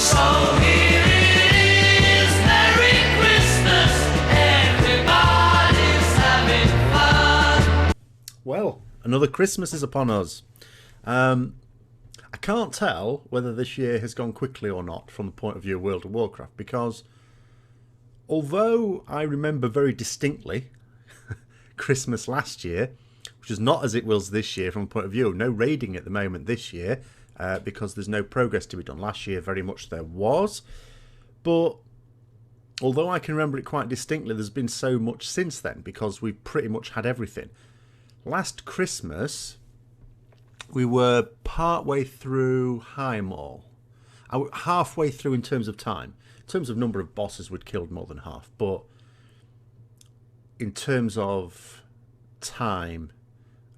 So here it is, Merry Christmas, everybody's having fun. Well, another Christmas is upon us. I can't tell whether this year has gone quickly or not from the point of view of World of Warcraft, because although I remember very distinctly Christmas last year, which is not as it was this year from the point of view of no raiding at the moment this year, because there's no progress to be done. Last year very much there was, but although I can remember it quite distinctly, there's been so much since then because we've pretty much had everything. Last Christmas we were partway through High Mall. Halfway through in terms of time. In terms of number of bosses, we'd killed more than half. But in terms of time,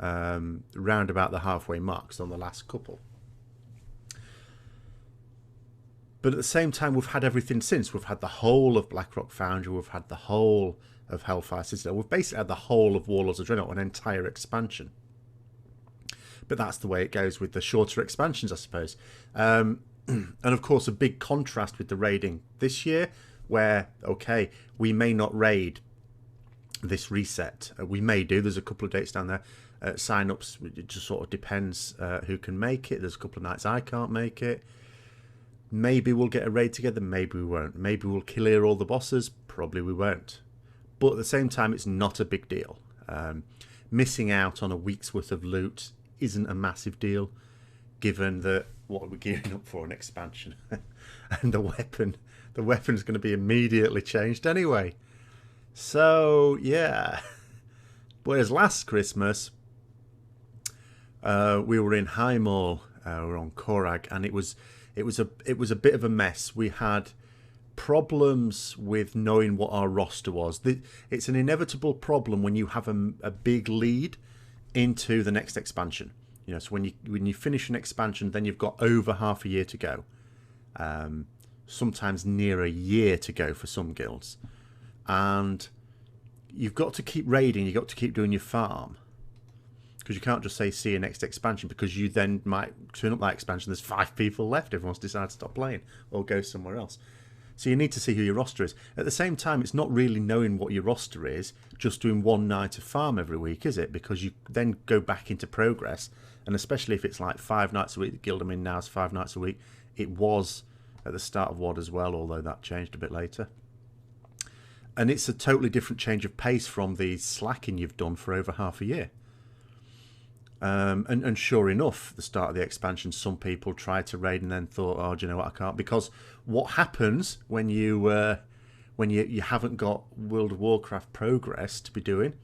round about the halfway marks on the last couple. But at the same time, we've had everything since. We've had the whole of Blackrock Foundry. We've had the whole of Hellfire Citadel. We've basically had the whole of Warlords of Draenor, an entire expansion. But that's the way it goes with the shorter expansions, I suppose. And of course, a big contrast with the raiding this year, where, okay, we may not raid this reset. We may do. There's a couple of dates down there. Sign-ups, it just sort of depends who can make it. There's a couple of nights I can't make it. Maybe we'll get a raid together. Maybe we won't. Maybe we'll clear all the bosses. Probably we won't. But at the same time, it's not a big deal. Missing out on a week's worth of loot isn't a massive deal, given that what we're gearing up for an expansion, and the weapon's going to be immediately changed anyway. So yeah. Whereas last Christmas, we were in High Mall, we were on Korag, and it was a bit of a mess. We had problems with knowing what our roster was. It's an inevitable problem when you have a big lead into the next expansion. You know, so when you finish an expansion, then you've got over half a year to go. Sometimes near a year to go for some guilds. And you've got to keep raiding, you've got to keep doing your farm. Because you can't just say see your next expansion, because you then might turn up that expansion, there's 5 people left, everyone's decided to stop playing or go somewhere else. So you need to see who your roster is. At the same time, it's not really knowing what your roster is, just doing one night of farm every week, is it? Because you then go back into progress, and especially if it's like 5 nights a week, the guild I'm in now is 5 nights a week. It was at the start of WoD as well, although that changed a bit later. And it's a totally different change of pace from the slacking you've done for over half a year. And sure enough, the start of the expansion, some people tried to raid and then thought, oh, do you know what, I can't. Because what happens when you haven't got World of Warcraft progress to be doing,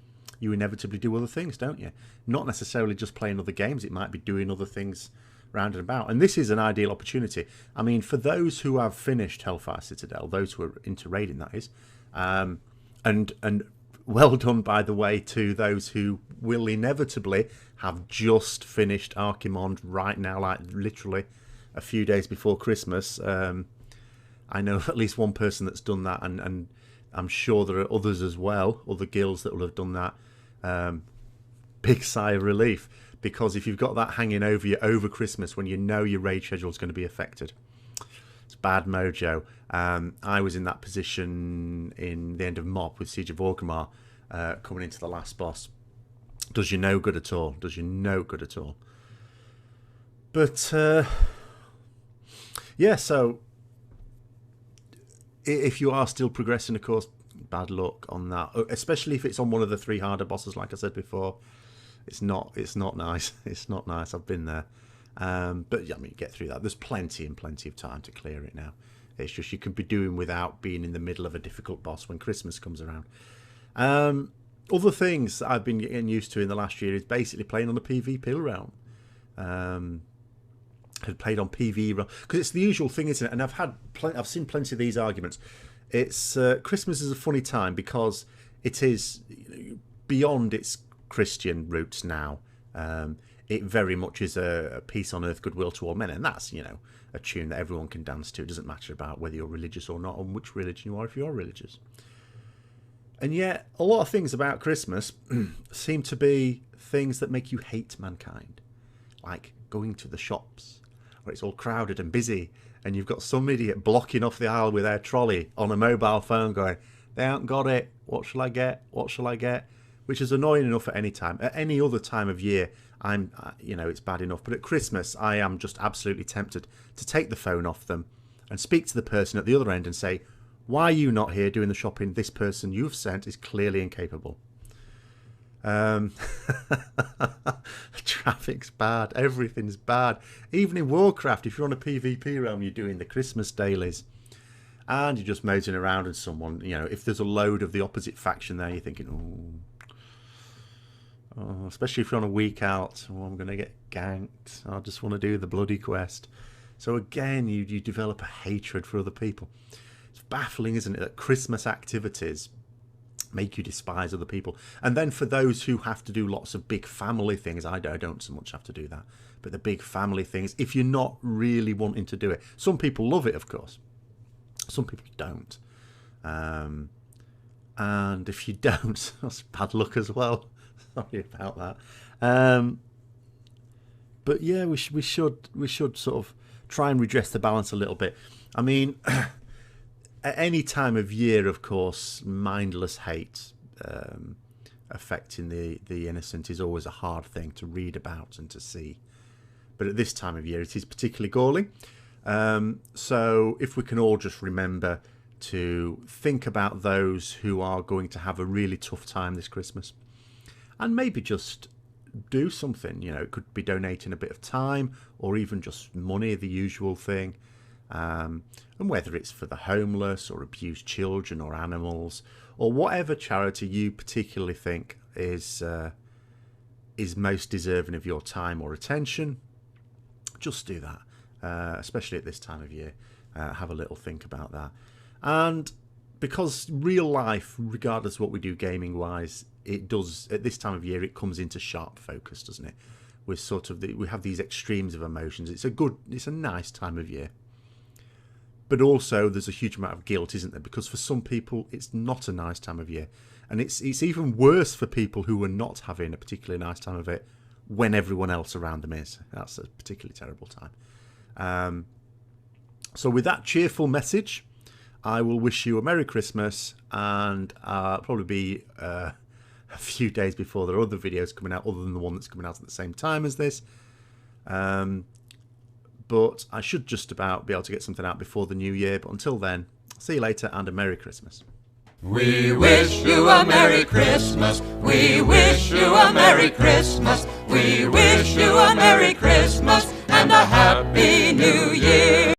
you inevitably do other things, don't you? Not necessarily just playing other games, it might be doing other things round and about. And this is an ideal opportunity. I mean, for those who have finished Hellfire Citadel, those who are into raiding, that is, and well done, by the way, to those who will inevitably have just finished Archimond right now, like literally a few days before Christmas. I know at least one person that's done that, and I'm sure there are others as well, other guilds that will have done that. Big sigh of relief, because if you've got that hanging over you over Christmas when you know your raid schedule is going to be affected, it's bad mojo. I was in that position in the end of Mob with Siege of Orgrimmar, coming into the last boss. Does you no good at all. Does you no good at all. But yeah, so if you are still progressing, of course, bad luck on that. Especially if it's on one of the 3 harder bosses, like I said before. It's not nice. It's not nice. I've been there. But yeah, I mean, get through that. There's plenty and plenty of time to clear it now. It's just you can be doing without being in the middle of a difficult boss when Christmas comes around. Other things that I've been getting used to in the last year is basically playing on the PvP realm. Had played on PvE realm because it's the usual thing, isn't it? And I've seen plenty of these arguments. It's Christmas is a funny time because it is beyond its Christian roots now. It very much is a peace on earth, goodwill to all men, and that's, you know, a tune that everyone can dance to. It doesn't matter about whether you're religious or not, or which religion you are if you're religious. And yet, a lot of things about Christmas seem to be things that make you hate mankind. Like going to the shops, where it's all crowded and busy, and you've got some idiot blocking off the aisle with their trolley on a mobile phone going, they haven't got it, what shall I get, what shall I get? Which is annoying enough at any time. At any other time of year, it's bad enough. But at Christmas, I am just absolutely tempted to take the phone off them and speak to the person at the other end and say, why are you not here doing the shopping? This person you've sent is clearly incapable. Traffic's bad. Everything's bad. Even in Warcraft, if you're on a PvP realm, you're doing the Christmas dailies. And you're just moseying around and someone, if there's a load of the opposite faction there, you're thinking, especially if you're on a week out, I'm going to get ganked. I just want to do the bloody quest. So again, you develop a hatred for other people. It's baffling, isn't it, that Christmas activities make you despise other people. And then for those who have to do lots of big family things, I don't so much have to do that, but the big family things, if you're not really wanting to do it, some people love it, of course. Some people don't. And if you don't, that's bad luck as well. Sorry about that. But yeah, we should sort of try and redress the balance a little bit. I mean, at any time of year, of course, mindless hate affecting the innocent is always a hard thing to read about and to see. But at this time of year, it is particularly galling. So if we can all just remember to think about those who are going to have a really tough time this Christmas, and maybe just do something, it could be donating a bit of time or even just money, the usual thing. And whether it's for the homeless or abused children or animals or whatever charity you particularly think is most deserving of your time or attention, just do that. Especially at this time of year, have a little think about that. And because real life, regardless of what we do gaming wise, it does at this time of year, it comes into sharp focus, doesn't it? We have these extremes of emotions. It's a nice time of year, but also there's a huge amount of guilt, isn't there? Because for some people it's not a nice time of year, and it's even worse for people who are not having a particularly nice time of it when everyone else around them is. That's a particularly terrible time. So with that cheerful message, I will wish you a Merry Christmas, and probably be a few days before there are other videos coming out other than the one that's coming out at the same time as this. But I should just about be able to get something out before the new year. But until then, see you later and a Merry Christmas. We wish you a Merry Christmas. We wish you a Merry Christmas. We wish you a Merry Christmas and a Happy New Year.